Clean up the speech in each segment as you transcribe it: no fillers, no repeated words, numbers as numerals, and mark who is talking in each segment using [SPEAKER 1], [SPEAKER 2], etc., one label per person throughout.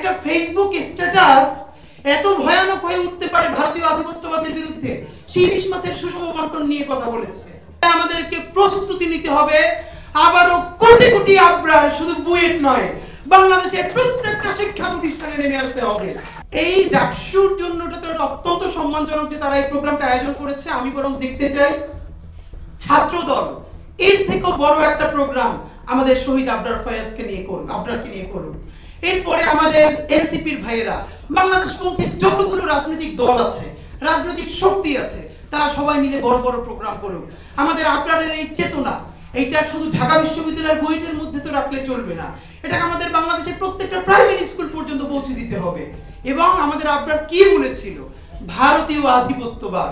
[SPEAKER 1] একটা Facebook status এত ভয়ানক হয়ে উঠতে পারে ভারতীয় আধিপত্যবাদের বিরুদ্ধে, সেই ইলিশ মাছের সুষম বন্টন নিয়ে কথা বলেছে। আমাদেরকে প্রস্তুতি নিতে হবে, আবারও কোটি কোটি আবরার, শুধু বুয়েট নয়, বাংলাদেশের প্রত্যেকটা শিক্ষা প্রতিষ্ঠানে নেমে আসতে হবে। এই ডাকসুর জন্য এটা তো অত্যন্ত সম্মানজনক যে তারা এই প্রোগ্রামটা আয়োজন করেছে। আমি বরং দেখতে চাই ছাত্রদল এর থেকেও বড় একটা প্রোগ্রাম আমাদের শহীদ আবরার ফয়াজকে নিয়ে করুন, আবরারকে নিয়ে করুন। এরপরে আমাদের এনসিপির ভাইয়েরা, বাংলাদেশ পক্ষে যতগুলো রাজনৈতিক দল আছে, রাজনৈতিক শক্তি আছে, তারা সবাই মিলে বড় বড় প্রোগ্রাম করুন। আমাদের আবরারের এই চেতনা, এইটা শুধু ঢাকা বিশ্ববিদ্যালয়ের বইয়ের মধ্যে তো রাখলে চলবে না, এটাকে আমাদের বাংলাদেশের প্রত্যেকটা প্রাইমারি স্কুল পর্যন্ত পৌঁছে দিতে হবে। এবং আমাদের আবরার কি বলেছিল, ভারতীয় আধিপত্যবাদ।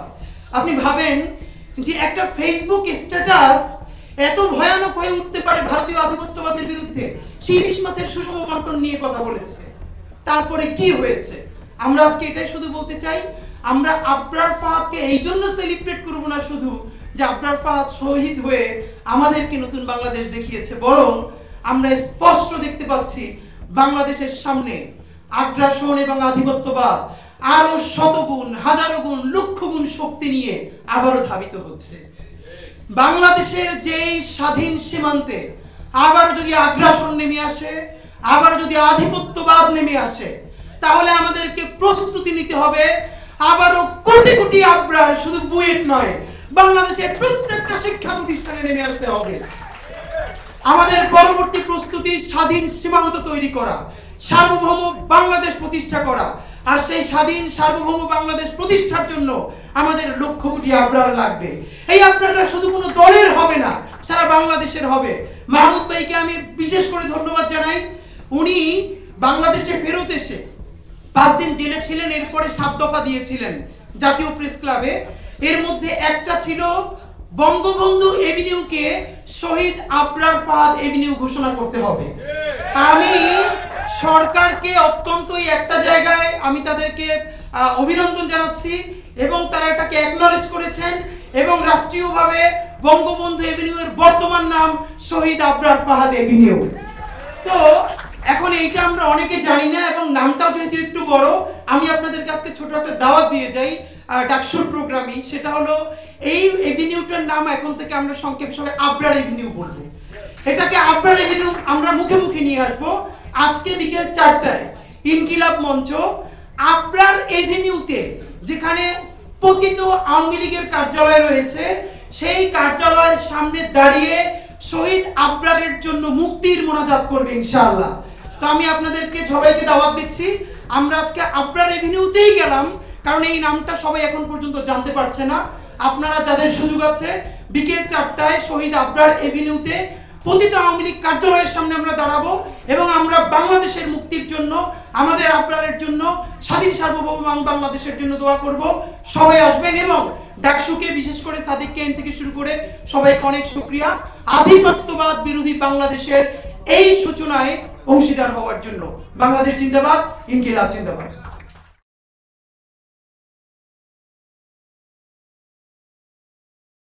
[SPEAKER 1] আপনি ভাবেন যে একটা ফেসবুক স্ট্যাটাস এত ভয়ানক হয়ে উঠতে পারে ভারতীয় আধিপত্যবাদের বিরুদ্ধে, সেই ইলিশ মাছের সুষম বন্টন নিয়ে কথা বলেছে। তারপরে কি হয়েছে? আমরা আজকে এটাই শুধু বলতে চাই, আমরা আবরার ফাহাদকে এই জন্য সেলিব্রেট করব না শুধু যে আবরার ফাহাদ শহীদ হয়ে আমাদেরকে নতুন বাংলাদেশ দেখিয়েছে, বরং আমরা স্পষ্ট দেখতে পাচ্ছি বাংলাদেশের সামনে আগ্রাসন এবং আধিপত্যবাদ আরো শতগুণ, হাজারো গুণ, লক্ষ গুণ শক্তি নিয়ে আবারও ধাবিত হচ্ছে। বাংলাদেশের যেই স্বাধীন সীমান্তে আবারও যদি আগ্রাসন নেমে আসে, আবারও যদি আধিপত্যবাদ নেমে আসে, তাহলে আমাদেরকে প্রস্তুতি নিতে হবে, আবারও কোটি কোটি আবরার, শুধু বুয়েট নয়, বাংলাদেশের প্রত্যেকটা শিক্ষা প্রতিষ্ঠানে নেমে আসতে হবে। আমাদের পরবর্তী প্রস্তুতি স্বাধীন সীমান্ত তৈরি করা, সার্বভৌম বাংলাদেশ প্রতিষ্ঠা করা। আর সেই স্বাধীন সার্বভৌম বাংলাদেশ প্রতিষ্ঠার জন্য আমাদের লক্ষ কোটি আবরার লাগবে। এই আবরাররা শুধু কোনো দলের হবে না, সারা বাংলাদেশের হবে। মাহমুদ ভাইকে আমি বিশেষ করে ধন্যবাদ জানাই। উনি বাংলাদেশে ফেরত এসে 5 দিন জেলে ছিলেন, এরপরে 7 দফা দিয়েছিলেন জাতীয় প্রেস ক্লাবে। এর মধ্যে একটা ছিল বঙ্গবন্ধু এভিনিউকে শহীদ আবরার ফাহাদ এভিনিউ ঘোষণা করতে হবে। আমি সরকারকে অত্যন্ত একটা জায়গায় আমি তাদেরকে অভিনন্দন জানাচ্ছি, এবং তারা এটাকে অ্যাকনলেজ করেছেন, এবং রাষ্ট্রীয়ভাবে বঙ্গবন্ধু এভিনিউ এর বর্তমান নাম শহীদ আবরার ফাহাদ এভিনিউ। তো এখন এইটা আমরা অনেকে জানি না, এবং নামটাও যেহেতু একটু বড়, আমি আপনাদের কাছে ছোট একটা দাওয়াত দিয়ে যাই ডাকসুর প্রোগ্রামে। সেটা হলো এই এভিনিউটার নাম এখন থেকে আমরা সংক্ষেপ সবাই আবরার এভিনিউ বলবো। এটাকে আবরার এভিনিউ আমরা মুখে মুখে নিয়ে আসবো। আজকে বিকেল 4টায় ইনকিলাব মঞ্চ আবরার এভিনিউতে, যেখানে পতিত আওয়ামী লীগের কার্যালয় রয়েছে, সেই কার্যালয়ের সামনে দাঁড়িয়ে শহীদ আবরারের জন্য মুক্তির মোনাজাত করবে ইনশাআল্লাহ। তো আমি আপনাদেরকে সবাইকে দাওয়াত দিচ্ছি। আমরা আজকে আবরার এভিনিউতেই গেলাম, কারণ এই নামটা সবাই এখন পর্যন্ত জানতে পারছে না। আপনারা যাদের সুযোগ আছে, বিকেল 4টায় শহীদ আবরার এভিনিউতে পতিত আওয়ামী লীগ কার্যালয়ের সামনে আমরা দাঁড়াবো, এবং আমরা বাংলাদেশের মুক্তির জন্য, আমাদের আবরারের জন্য, স্বাধীন সার্বভৌম বাংলাদেশের জন্য দোয়া করব। সবাই আসবেন, এবং ডাকসুকে বিশেষ করে সাদিক কেন থেকে শুরু করে সবাইকে অনেক শুকরিয়া আধিপত্যবাদ বিরোধী বাংলাদেশের এই সূচনায় অংশীদার হওয়ার জন্য। বাংলাদেশ জিন্দাবাদ, ইনকিলাব জিন্দাবাদ।